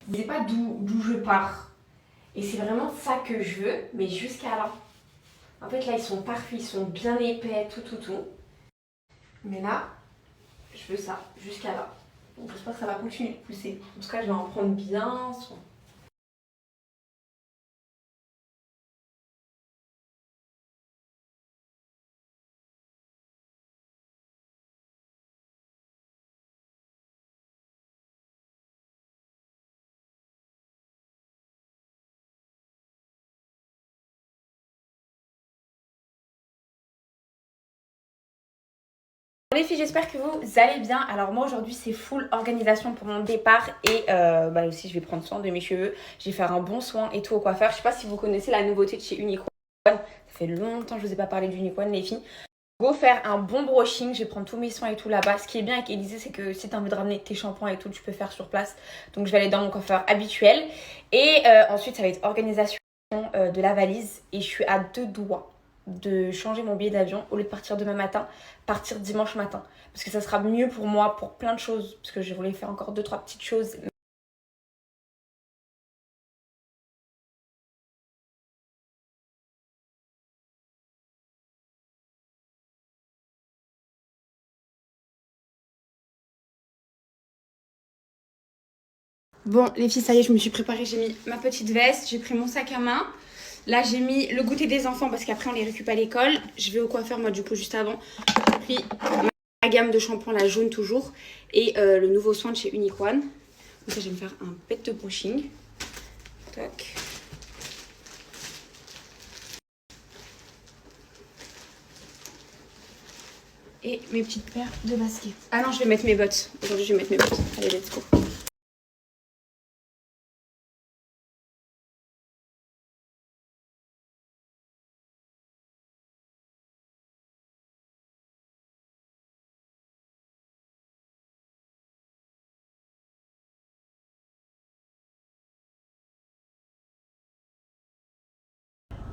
Vous ne savez pas d'où je pars. Et c'est vraiment ça que je veux, mais jusqu'à là. En fait, là, ils sont parfaits, ils sont bien épais, tout. Mais là, je veux ça, jusqu'à là. Donc, j'espère que ça va continuer de pousser. En tout cas, je vais en prendre bien soin. Bon les filles, j'espère que vous allez bien. Alors moi aujourd'hui c'est full organisation pour mon départ et aussi je vais prendre soin de mes cheveux. Je vais faire un bon soin et tout au coiffeur. Je sais pas si vous connaissez la nouveauté de chez Unicorn. Ça fait longtemps que je vous ai pas parlé d'Unicorn les filles. Go faire un bon brushing, je vais prendre tous mes soins et tout là-bas. Ce qui est bien avec Élysée, c'est que si tu as envie de ramener tes shampoings et tout, tu peux faire sur place. Donc je vais aller dans mon coiffeur habituel. Et ensuite, ça va être organisation de la valise. Et je suis à 2 doigts de changer mon billet d'avion. Au lieu de partir demain matin, partir dimanche matin. Parce que ça sera mieux pour moi pour plein de choses. Parce que je voulais faire encore 2-3 petites choses. Bon, les filles, ça y est, je me suis préparée. J'ai mis ma petite veste, j'ai pris mon sac à main. Là, j'ai mis le goûter des enfants parce qu'après, on les récupère à l'école. Je vais au coiffeur, moi, du coup, juste avant. J'ai pris ma gamme de shampoing, la jaune toujours. Et le nouveau soin de chez Unicorn. Donc, ça, je vais me faire un pet de brushing. Tac. Et mes petites paires de baskets. Ah non, je vais mettre mes bottes. Aujourd'hui, je vais mettre mes bottes. Allez, let's go.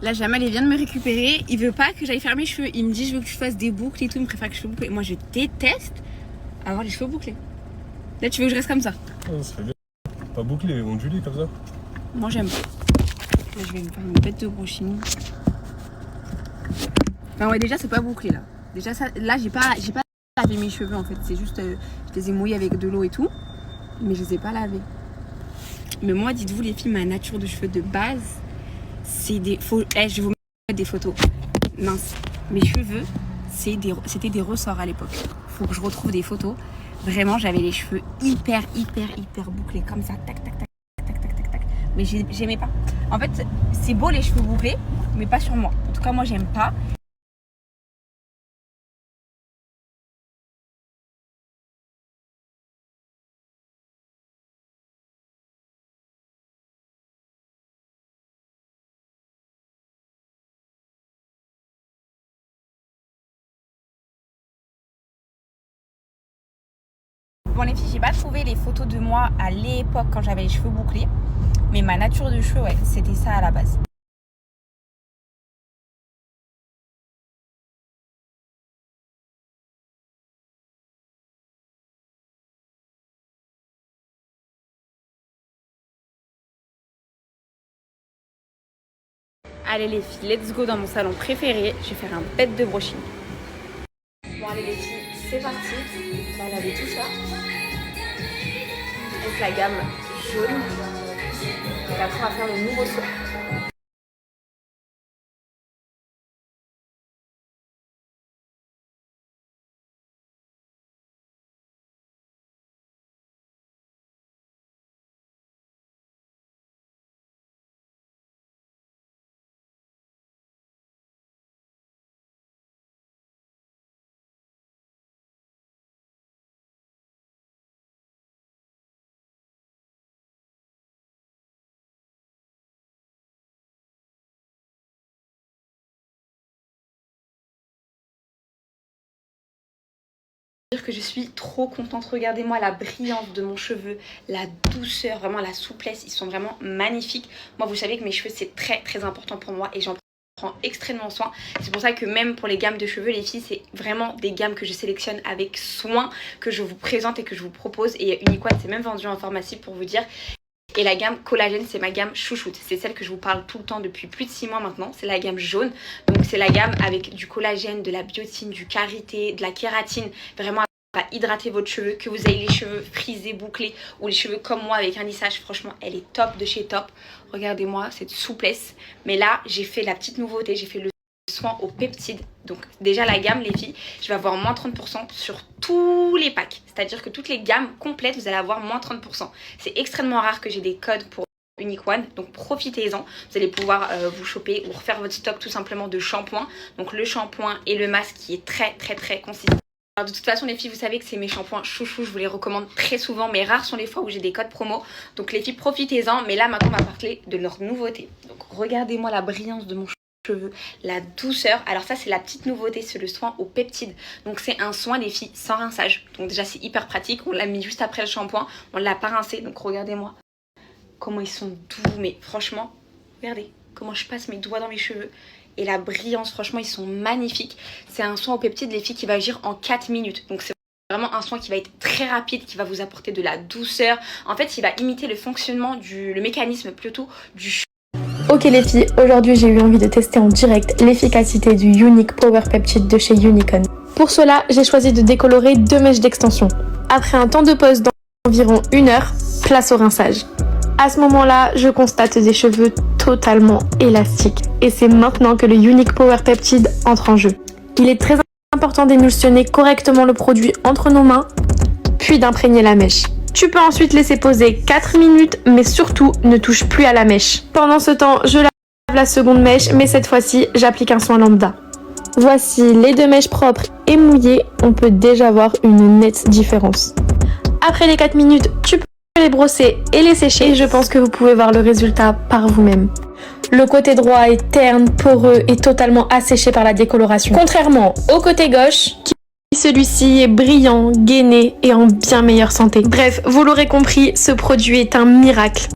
Là, Jamal, il vient de me récupérer. Il veut pas que j'aille faire mes cheveux. Il me dit, je veux que tu fasses des boucles et tout. Il me préfère que je fasse boucler. Moi, je déteste avoir les cheveux bouclés. Là, tu veux que je reste comme ça? Oh, ça serait bien. Pas bouclé, ondulé comme ça. Moi, j'aime pas. Là, je vais me faire une bête de brushing. Enfin, ouais, déjà, c'est pas bouclé là. Déjà, ça, là, j'ai pas lavé mes cheveux en fait. C'est juste, je les ai mouillés avec de l'eau et tout. Mais je les ai pas lavés. Mais moi, dites-vous, les filles, ma nature de cheveux de base, c'est des. Je vais vous mettre des photos. Mince. Mes cheveux, c'était des ressorts à l'époque. Faut que je retrouve des photos. Vraiment, j'avais les cheveux hyper bouclés. Comme ça, tac. Mais j'aimais pas. En fait, c'est beau les cheveux bouclés, mais pas sur moi. En tout cas, moi, j'aime pas. Bon les filles, j'ai pas trouvé les photos de moi à l'époque quand j'avais les cheveux bouclés. Mais ma nature de cheveux, ouais, c'était ça à la base. Allez les filles, let's go dans mon salon préféré. Je vais faire un bête de brushing. Bon allez les filles, c'est parti. On va laver tout ça. Avec la gamme jaune. Et après on va faire le nouveau soin. Que je suis trop contente. Regardez-moi la brillance de mon cheveu, la douceur, vraiment la souplesse, ils sont vraiment magnifiques. Moi vous savez que mes cheveux c'est très important pour moi et j'en prends extrêmement soin. C'est pour ça que même pour les gammes de cheveux les filles, c'est vraiment des gammes que je sélectionne avec soin, que je vous présente et que je vous propose. Et Unicorn c'est même vendu en pharmacie pour vous dire. Et la gamme collagène, c'est ma gamme chouchoute. C'est celle que je vous parle tout le temps depuis plus de 6 mois maintenant. C'est la gamme jaune. Donc c'est la gamme avec du collagène, de la biotine, du karité, de la kératine. Vraiment à hydrater votre cheveu, que vous ayez les cheveux frisés, bouclés ou les cheveux comme moi avec un lissage. Franchement, elle est top de chez top. Regardez-moi cette souplesse. Mais là, j'ai fait la petite nouveauté. J'ai fait le soin aux peptides. Donc déjà la gamme, les filles, je vais avoir moins 30% sur tous les packs. C'est-à-dire que toutes les gammes complètes, vous allez avoir moins 30%. C'est extrêmement rare que j'ai des codes pour Unique One, donc profitez-en. Vous allez pouvoir vous choper ou refaire votre stock tout simplement de shampoing. Donc le shampoing et le masque qui est très consistant. Alors de toute façon les filles, vous savez que c'est mes shampoings chouchou, je vous les recommande très souvent, mais rares sont les fois où j'ai des codes promo. Donc les filles, profitez-en. Mais là maintenant on va parler de leur nouveauté. Donc regardez-moi la brillance de mon cheveux, la douceur. Alors ça c'est la petite nouveauté, c'est le soin aux peptides. Donc c'est un soin des filles sans rinçage. Donc déjà c'est hyper pratique, on l'a mis juste après le shampoing, on l'a pas rincé. Donc regardez-moi comment ils sont doux, mais franchement regardez comment je passe mes doigts dans mes cheveux. Et la brillance, franchement ils sont magnifiques. C'est un soin aux peptides les filles qui va agir en 4 minutes. Donc c'est vraiment un soin qui va être très rapide, qui va vous apporter de la douceur. En fait il va imiter le fonctionnement le mécanisme plutôt du cheveu. Ok les filles, aujourd'hui j'ai eu envie de tester en direct l'efficacité du Unique Power Peptide de chez Unicon. Pour cela, j'ai choisi de décolorer 2 mèches d'extension. Après un temps de pause d'environ 1 heure, place au rinçage. À ce moment-là, je constate des cheveux totalement élastiques. Et c'est maintenant que le Unique Power Peptide entre en jeu. Il est très important d'émulsionner correctement le produit entre nos mains, puis d'imprégner la mèche. Tu peux ensuite laisser poser 4 minutes, mais surtout ne touche plus à la mèche. Pendant ce temps, je lave la seconde mèche, mais cette fois-ci, j'applique un soin lambda. Voici les 2 mèches propres et mouillées, on peut déjà voir une nette différence. Après les 4 minutes, tu peux les brosser et les sécher, et je pense que vous pouvez voir le résultat par vous-même. Le côté droit est terne, poreux et totalement asséché par la décoloration. Contrairement au côté gauche, celui-ci est brillant, gainé et en bien meilleure santé. Bref, vous l'aurez compris, ce produit est un miracle.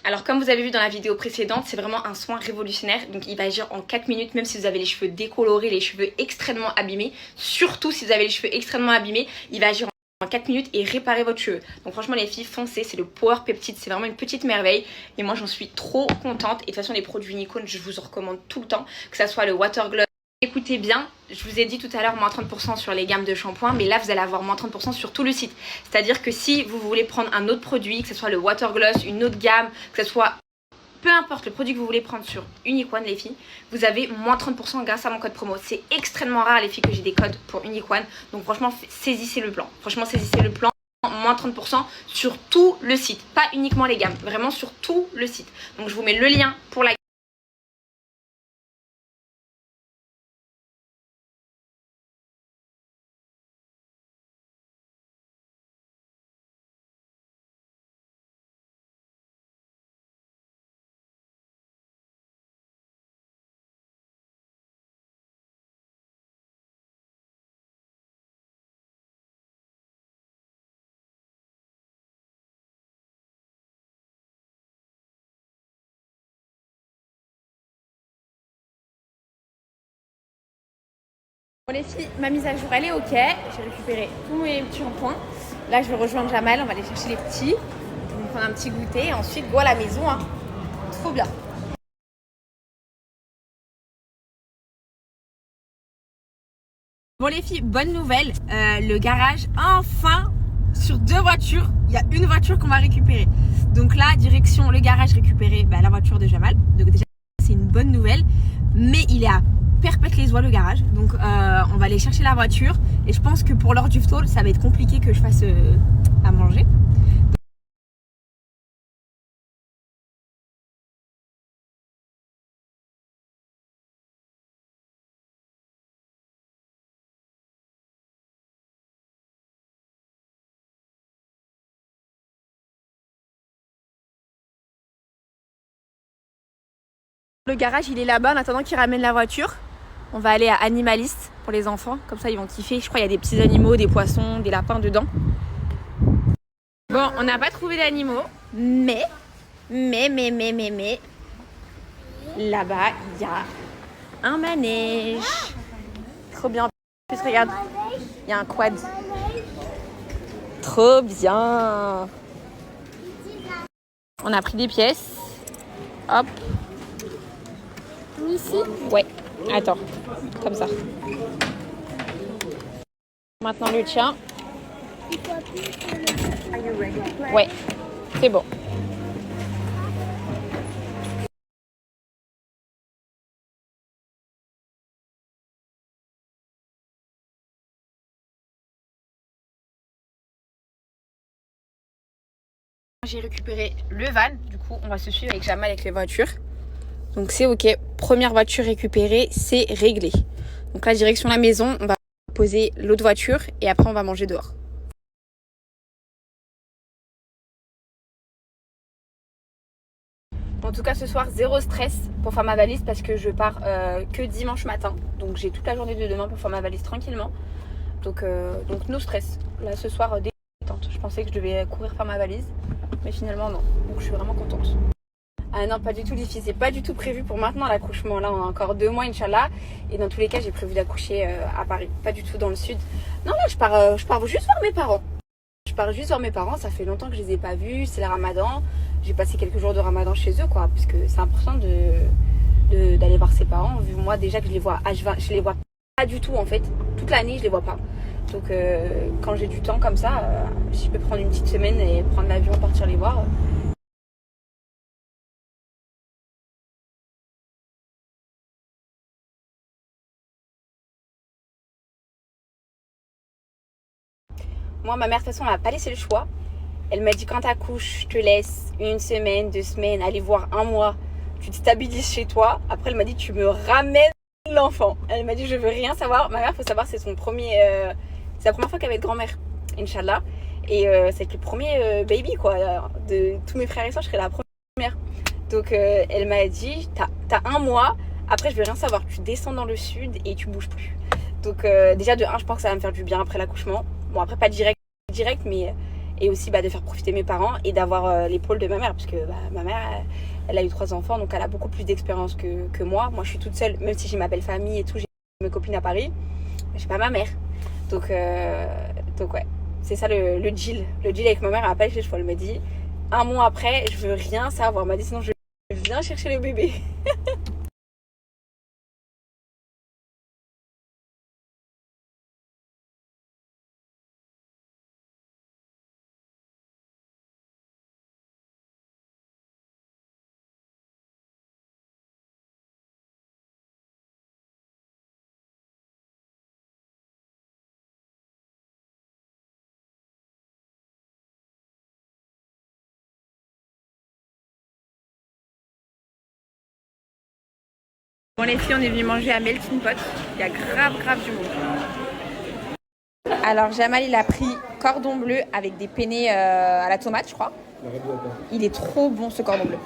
Alors comme vous avez vu dans la vidéo précédente, c'est vraiment un soin révolutionnaire. Donc il va agir en 4 minutes, même si vous avez les cheveux décolorés, les cheveux extrêmement abîmés. Surtout si vous avez les cheveux extrêmement abîmés, il va agir en 4 minutes et réparer votre cheveu. Donc franchement les filles, foncez, c'est le Power Peptide, c'est vraiment une petite merveille. Et moi j'en suis trop contente. Et de toute façon les produits Unicon, je vous en recommande tout le temps. Que ça soit le Water Gloss. Écoutez bien, je vous ai dit tout à l'heure moins 30% sur les gammes de shampoing, mais là vous allez avoir moins 30% sur tout le site. C'est-à-dire que si vous voulez prendre un autre produit, que ce soit le Water Gloss, une autre gamme, que ce soit peu importe le produit que vous voulez prendre sur Unique One les filles, vous avez moins 30% grâce à mon code promo. C'est extrêmement rare les filles que j'ai des codes pour Unique One, donc franchement saisissez le plan. Franchement saisissez le plan, moins 30% sur tout le site, pas uniquement les gammes, vraiment sur tout le site. Donc je vous mets le lien pour la Bon les filles, ma mise à jour elle est ok, j'ai récupéré tous mes petits shampoings. Là je vais rejoindre Jamal, on va aller chercher les petits, on va prendre un petit goûter et ensuite go à la maison, hein. Trop bien. Bon les filles, bonne nouvelle, le garage enfin sur 2 voitures, il y a une voiture qu'on va récupérer. Donc là direction le garage récupérer la voiture de Jamal, donc déjà c'est une bonne nouvelle, mais il est à Perpète-les-Oies le garage, donc on va aller chercher la voiture et je pense que pour l'heure du stall ça va être compliqué que je fasse à manger. Le garage il est là-bas en attendant qu'il ramène la voiture. On va aller à Animaliste pour les enfants, comme ça ils vont kiffer. Je crois qu'il y a des petits animaux, des poissons, des lapins dedans. Bon, on n'a pas trouvé d'animaux, mais là-bas il y a un manège. Trop bien. En plus regarde, il y a un quad. Trop bien. On a pris des pièces. Hop. Ici. Ouais. Attends. Comme ça. Maintenant le tien. Ouais. C'est bon. J'ai récupéré le van, du coup on va se suivre avec Jamal avec les voitures. Donc c'est ok, première voiture récupérée, c'est réglé. Donc là direction la maison, on va poser l'autre voiture et après on va manger dehors. En tout cas ce soir zéro stress pour faire ma valise parce que je pars que dimanche matin. Donc j'ai toute la journée de demain pour faire ma valise tranquillement. Donc no stress. Là ce soir détente. Je pensais que je devais courir faire ma valise. Mais finalement non, donc je suis vraiment contente. Ah non, pas du tout les filles, c'est pas du tout prévu pour maintenant l'accouchement. Là on a encore 2 mois Inch'Allah. Et dans tous les cas j'ai prévu d'accoucher à Paris, pas du tout dans le sud. Non là je pars juste voir mes parents. Je pars juste voir mes parents, ça fait longtemps que je les ai pas vus, c'est le ramadan. J'ai passé quelques jours de ramadan chez eux quoi, parce que c'est important d'aller voir ses parents. Vu moi déjà que je les vois H20, je les vois pas du tout en fait. Toute l'année je les vois pas. Donc quand j'ai du temps comme ça, si je peux prendre une petite semaine et prendre l'avion, partir les voir. Moi, ma mère, de toute façon, elle m'a pas laissé le choix. Elle m'a dit quand t'accouches, je te laisse 1 semaine, 2 semaines, aller voir 1 mois. Tu te stabilises chez toi. Après, elle m'a dit tu me ramènes l'enfant. Elle m'a dit je veux rien savoir. Ma mère, faut savoir, c'est son premier, c'est la première fois qu'elle va être grand-mère, Inch'Allah. Et c'est le premier baby quoi. De tous mes frères et sœurs, je serai la première. Donc elle m'a dit t'as 1 mois. Après, je veux rien savoir. Tu descends dans le sud et tu bouges plus. Donc déjà de 1, je pense que ça va me faire du bien après l'accouchement. Bon après pas direct mais et aussi de faire profiter mes parents et d'avoir l'épaule de ma mère parce que ma mère elle a eu 3 enfants donc elle a beaucoup plus d'expérience que moi. Moi je suis toute seule même si j'ai ma belle famille et tout, j'ai mes copines à Paris, mais j'ai pas ma mère. Donc ouais, c'est ça le deal. Le deal avec ma mère, elle a pas laissé le choix. Elle m'a dit 1 mois après, je veux rien savoir. Elle m'a dit sinon je viens chercher le bébé. Bon les filles, on est venu manger à Melting Pot. Il y a grave du monde. Alors Jamal il a pris cordon bleu avec des penne à la tomate je crois. Il est trop bon ce cordon bleu.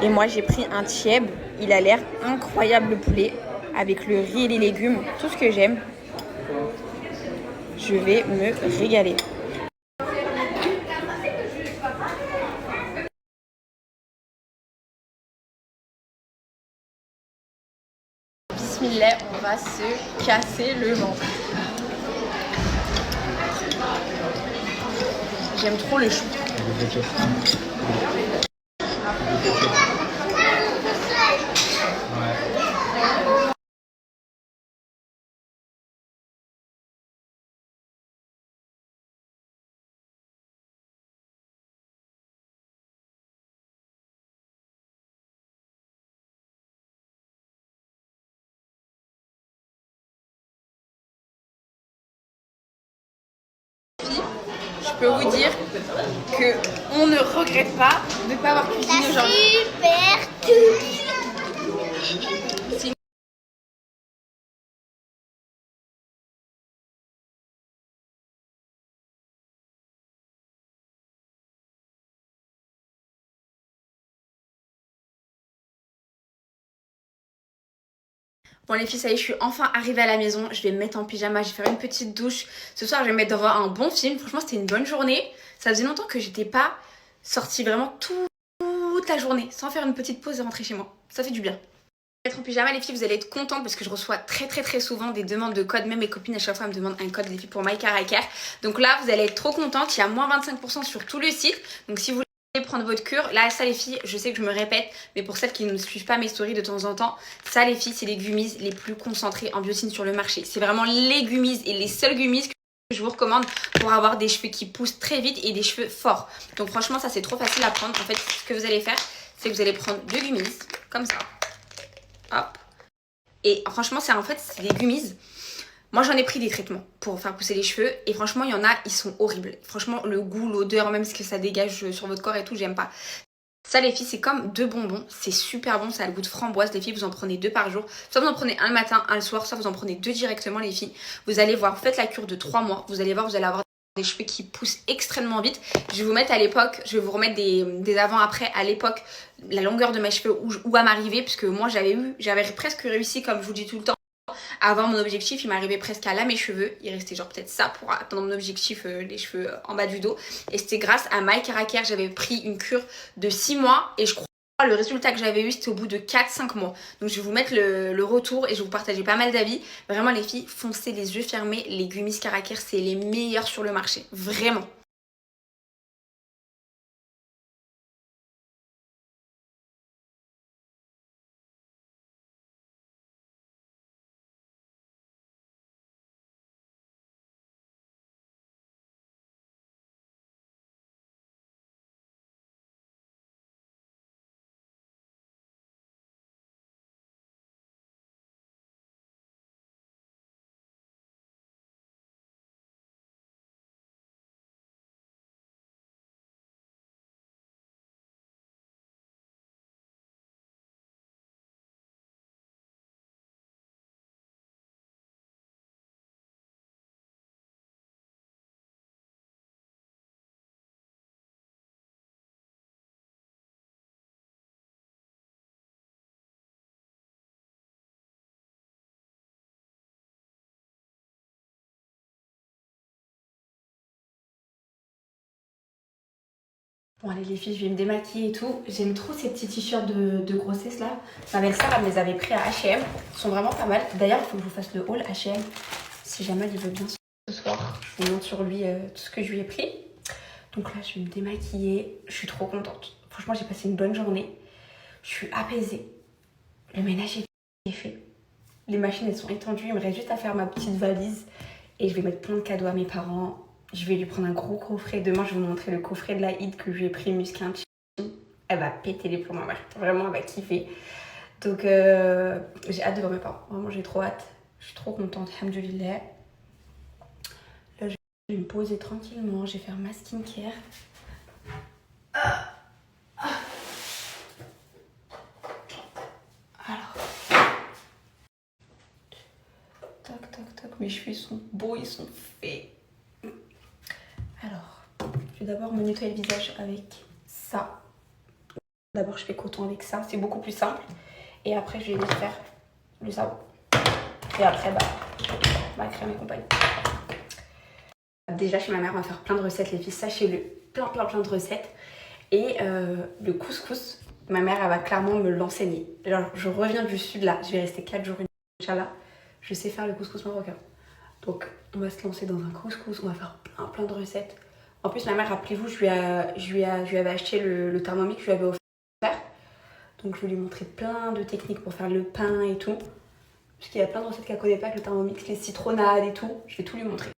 Et moi j'ai pris un tieb. Il a l'air incroyable le poulet. Avec le riz et les légumes. Tout ce que j'aime. Je vais me régaler. Bismillah, on va se casser le ventre. J'aime trop le chou. Je peux vous dire que on ne regrette pas de ne pas avoir cuisiné aujourd'hui. Super tout. Bon les filles, ça y est, je suis enfin arrivée à la maison. Je vais me mettre en pyjama, je vais faire une petite douche. Ce soir, je vais me mettre devant un bon film. Franchement, c'était une bonne journée. Ça faisait longtemps que j'étais pas sortie vraiment toute la journée sans faire une petite pause et rentrer chez moi. Ça fait du bien. Être en pyjama les filles, vous allez être contentes parce que je reçois très souvent des demandes de code. Même mes copines à chaque fois me demandent un code les filles pour My Car I Care. Donc là vous allez être trop contentes, il y a moins 25% sur tout le site. Donc si vous voulez prendre votre cure, là ça les filles, je sais que je me répète, mais pour celles qui ne suivent pas mes stories de temps en temps, ça les filles c'est les gummies les plus concentrées en biotine sur le marché. C'est vraiment les gummies et les seules gummies que je vous recommande pour avoir des cheveux qui poussent très vite et des cheveux forts. Donc franchement ça c'est trop facile à prendre. En fait ce que vous allez faire, c'est que vous allez prendre 2 gummies comme ça. Hop. Et franchement, c'est des gummies. Moi, j'en ai pris des traitements pour faire pousser les cheveux. Et franchement, il y en a, ils sont horribles. Franchement, le goût, l'odeur, même ce que ça dégage sur votre corps et tout, j'aime pas. Ça, les filles, c'est comme 2 bonbons. C'est super bon, ça a le goût de framboise. Les filles, vous en prenez 2 par jour. Soit vous en prenez un le matin, un le soir, soit vous en prenez 2 directement, les filles. Vous allez voir, vous faites la cure de 3 mois. Vous allez voir, vous allez avoir des cheveux qui poussent extrêmement vite. Je vais vous mettre à l'époque, je vais vous remettre des avant-après à l'époque, la longueur de mes cheveux où à m'arriver, puisque moi j'avais presque réussi, comme je vous dis tout le temps, à avoir mon objectif. Il m'arrivait presque à là mes cheveux, il restait genre peut-être ça pour atteindre mon objectif, les cheveux en bas du dos, et c'était grâce à My Car I Care. J'avais pris une cure de 6 mois et je crois le résultat que j'avais eu c'était au bout de 4-5 mois. Donc je vais vous mettre le retour et je vais vous partager pas mal d'avis. Vraiment les filles, foncez les yeux fermés, les gummies Car I Care c'est les meilleurs sur le marché, vraiment. Bon allez les filles, je vais me démaquiller et tout. J'aime trop ces petits t-shirts de grossesse là. Ma belle-sœur elle me les avait pris à H&M. Ils sont vraiment pas mal. D'ailleurs il faut que je vous fasse le haul H&M. Si jamais il veut bien ce soir, je vous montre sur lui tout ce que je lui ai pris. Donc là je vais me démaquiller. Je suis trop contente. Franchement j'ai passé une bonne journée. Je suis apaisée. Le ménage est fait. Les machines elles sont étendues. Il me reste juste à faire ma petite valise. Et je vais mettre plein de cadeaux à mes parents. Je vais lui prendre un gros coffret. Demain, je vais vous montrer le coffret de la Hid que je lui ai pris musquin. Elle va péter les plombs, ma mère. Vraiment, elle va kiffer. Donc, j'ai hâte de voir mes parents. Vraiment, j'ai trop hâte. Je suis trop contente. Alhamdoulilah. Là, je vais me poser tranquillement. Je vais faire ma skincare. Alors. Toc, toc, toc. Mes cheveux sont beaux, ils sont faits. Alors, je vais d'abord me nettoyer le visage avec ça. D'abord, je fais coton avec ça, c'est beaucoup plus simple. Et après, je vais faire le savon. Et après, ma crème et compagnie. Déjà, chez ma mère, on va faire plein de recettes, les filles. Sachez-le, plein de recettes. Et le couscous, ma mère, elle va clairement me l'enseigner. Alors, je reviens du sud, là. Je vais rester 4 jours, Inch'Allah. Je sais faire le couscous marocain. Donc, on va se lancer dans un couscous. On va faire plein de recettes. En plus, ma mère, rappelez-vous, je lui avais acheté le thermomix, je lui avais offert. Donc, je vais lui montrer plein de techniques pour faire le pain et tout. Parce qu'il y a plein de recettes qu'elle connaît pas avec le thermomix, les citronnades et tout. Je vais tout lui montrer.